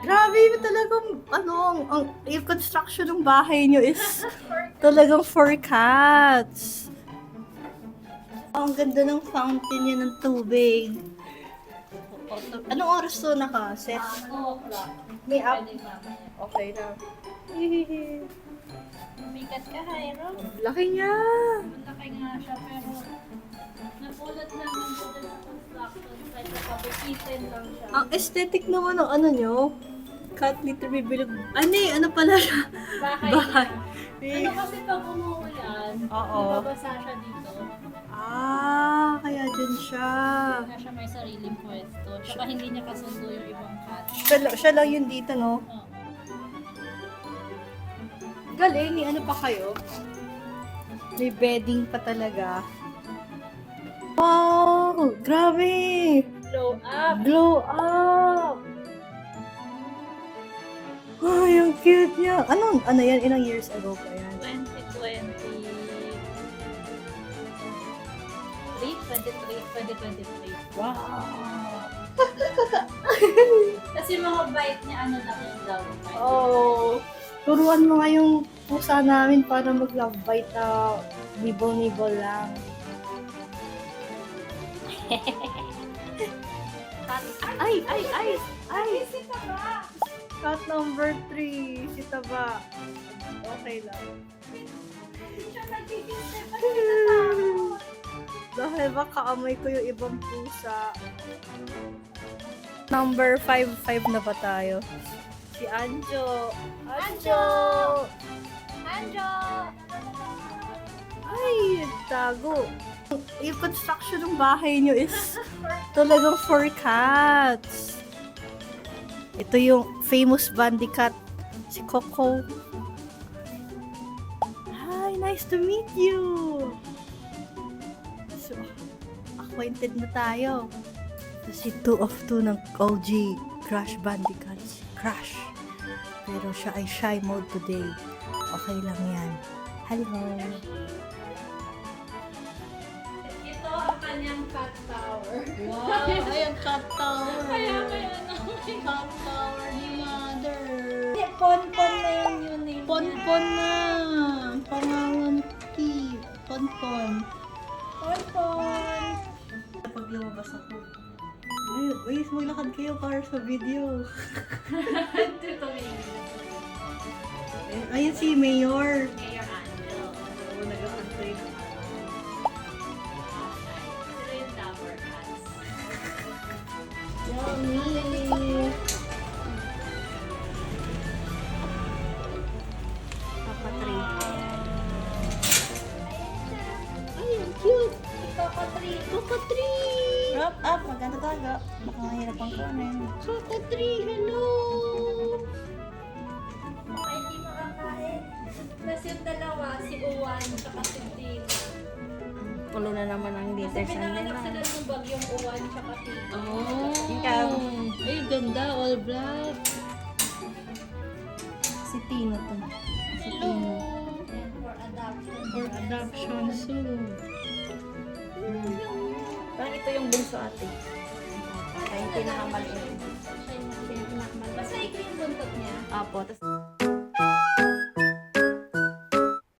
Grabe, talagang, yung construction ng bahay nyo is talagang for cats. Ang ganda ng fountain niya ng tubig. Anong oras to naka-set? 2 o'clock. May up? Pwede mamaya. Okay na. Bigat ka, Hyro. Laki niya! Malaki nga siya, pero napulat naman po din sa construction site. Nakabukitin lang siya. Ang aesthetic naman ng ano nyo. Cat litter bibilog. Ano pala siya? Bahay Bahay. niya. Ano kasi pag umuulan, Oo. nababasa siya dito. Kaya dyan siya. Hindi na siya may sariling pwesto. Tsaka hindi niya kasundo yung ibang cat. Siya lang yun dito, no? Oo. Galing, ni ano pa kayo? May bedding pa talaga. Wow! Grabe! Blow up! Glow up! Ay, ang cute niya. Ano yan? Ilang years ago pa yan? 2023. Wow! Kasi mga bite niya, ano lang yung love bite. Oh! Turuan mo nga yung pusa namin para mag-love bite na nibble-nibble lang. Ay! Si Taba! Cat number 3, si Taba. Okay lang. Siya nagkikisip. Ano natatakot? Dahil baka amoy ko yung ibang pusa. Number 5 na ba tayo? Si Anjo. Anjo! Anjo! Ay, tago. Yung construction ng bahay nyo is talagang for cats. Ito yung famous bandy cat, si Coco. Hi, nice to meet you. So, acquainted na tayo. Si 2 of 2 ng OG Crash Bandicats. Crash. Pero siya ay shy mode today. Okay lang yan. Hello. Ito ang kanyang cat tower. Wow, ay ang cat tower. Kaya may ano, may Cat tower ni mother. Pon-pon na yung unit. Ponpon na. Ang pangalan ki. Ponpon. Pon-pon. Kapag lumabas ako. Uy, maglakad kayo para sa video. Ito Ayun si Mayor. Mayor Angel. Oo, nag-country na. Sila yung Tower Cats. Yummy! Papa Tree. Ay, ang cute! Coco Tree. Papa Tree! Up, maganda talaga. Baka mahirap ang kunin. Papa Tree, hello! Baka hindi makakain. Tapos yung dalawa, si Uwan at si Tino. Pulo na naman ang Kasi liters and pinanganak sila ng bagyong Uwan at Tino. Oh! Ikaw. Ay, ganda, all black. Si Tino to. Si Tino. And for adoption. For adoption soon. Parang ito yung bunso ate. Ay, yung pinakamaliit. Siya yung pinakamal. Basta ikaw yung buntot niya. Apo, tapos